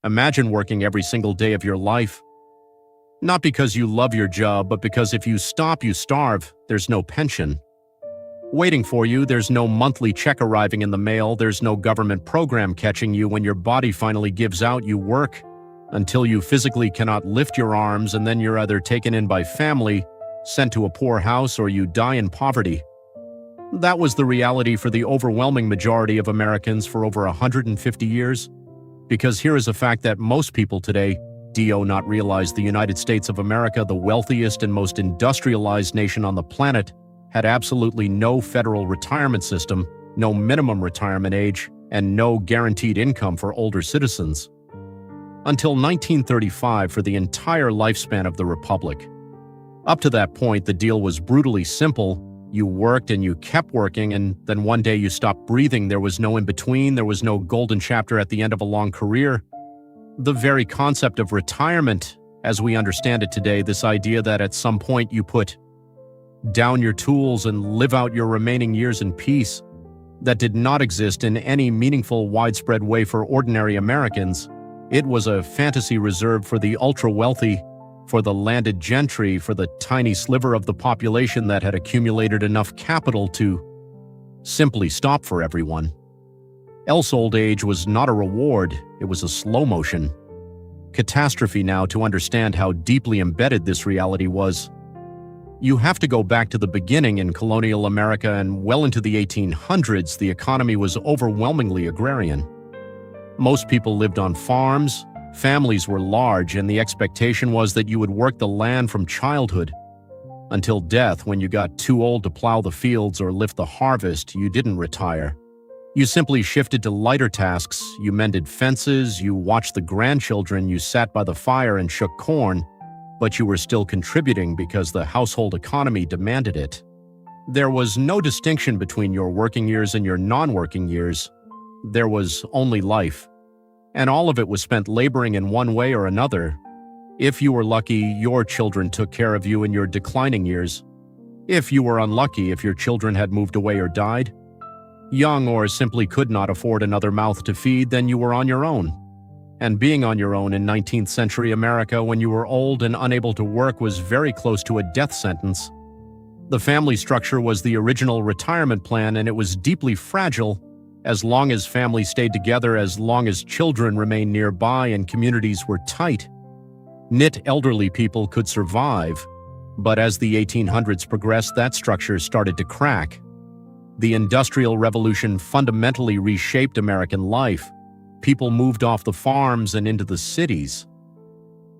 Imagine working every single day of your life. Not because you love your job, but because if you stop, you starve. There's no pension waiting for you, there's no monthly check arriving in the mail, there's no government program catching you when your body finally gives out. You work until you physically cannot lift your arms, and then you're either taken in by family, sent to a poor house, or you die in poverty. That was the reality for the overwhelming majority of Americans for over 150 years. Because here is a fact that most people today do not realize: the United States of America, the wealthiest and most industrialized nation on the planet, had absolutely no federal retirement system, no minimum retirement age, and no guaranteed income for older citizens. Until 1935, for the entire lifespan of the Republic. Up to that point, the deal was brutally simple. You worked and you kept working, and then one day you stopped breathing. There was no in-between, there was no golden chapter at the end of a long career. The very concept of retirement, as we understand it today, this idea that at some point you put down your tools and live out your remaining years in peace, that did not exist in any meaningful, widespread way for ordinary Americans. It was a fantasy reserved for the ultra-wealthy, for the landed gentry, for the tiny sliver of the population that had accumulated enough capital to simply stop for everyone. Else old age was not a reward, it was a slow motion. Catastrophe. Now, to understand how deeply embedded this reality was, you have to go back to the beginning in colonial America, and well into the 1800s, the economy was overwhelmingly agrarian. Most people lived on farms, families were large, and the expectation was that you would work the land from childhood until death. When you got too old to plow the fields or lift the harvest, you didn't retire. You simply shifted to lighter tasks. You mended fences, you watched the grandchildren, you sat by the fire and shook corn, but you were still contributing because the household economy demanded it. There was no distinction between your working years and your non-working years. There was only life. And all of it was spent laboring in one way or another. If you were lucky, your children took care of you in your declining years. If you were unlucky, if your children had moved away or died, young, or simply could not afford another mouth to feed, then you were on your own. And being on your own in 19th century America when you were old and unable to work was very close to a death sentence. The family structure was the original retirement plan, and it was deeply fragile. As long as families stayed together, as long as children remained nearby and communities were tight, knit elderly people could survive. But as the 1800s progressed, that structure started to crack. The Industrial Revolution fundamentally reshaped American life. People moved off the farms and into the cities.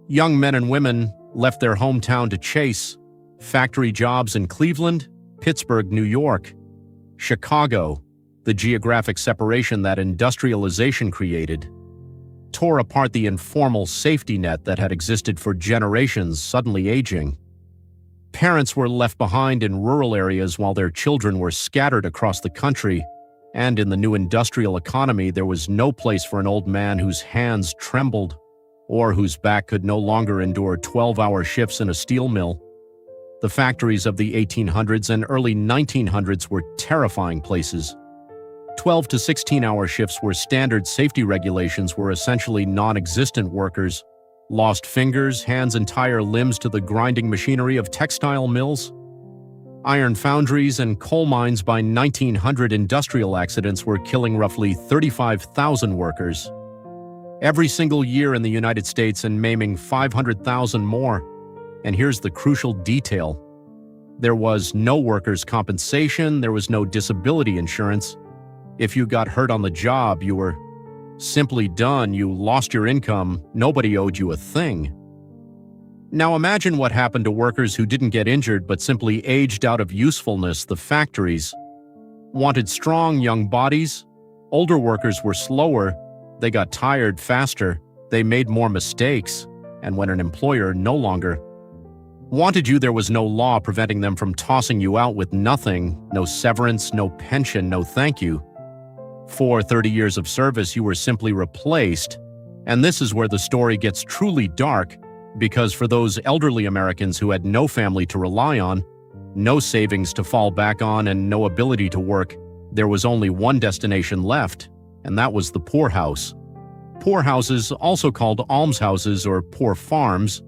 Young men and women left their hometown to chase factory jobs in Cleveland, Pittsburgh, New York, Chicago. The geographic separation that industrialization created tore apart the informal safety net that had existed for generations, suddenly aging. Parents were left behind in rural areas while their children were scattered across the country. And in the new industrial economy, there was no place for an old man whose hands trembled or whose back could no longer endure 12-hour shifts in a steel mill. The factories of the 1800s and early 1900s were terrifying places. 12 to 16-hour shifts were standard. Safety regulations were essentially non-existent. Workers lost fingers, hands, entire limbs to the grinding machinery of textile mills. Iron foundries and coal mines. By 1900, industrial accidents were killing roughly 35,000 workers every single year in the United States and maiming 500,000 more. And here's the crucial detail: there was no workers' compensation, there was no disability insurance. If you got hurt on the job, you were simply done. You lost your income. Nobody owed you a thing. Now imagine what happened to workers who didn't get injured but simply aged out of usefulness. The factories wanted strong, young bodies. Older workers were slower. They got tired faster. They made more mistakes. And when an employer no longer wanted you, there was no law preventing them from tossing you out with nothing. No severance, no pension, no thank you. For 30 years of service, you were simply replaced. And this is where the story gets truly dark. Because for those elderly Americans who had no family to rely on, no savings to fall back on, and no ability to work, there was only one destination left, and that was the poorhouse. Poor houses, also called almshouses or poor farms,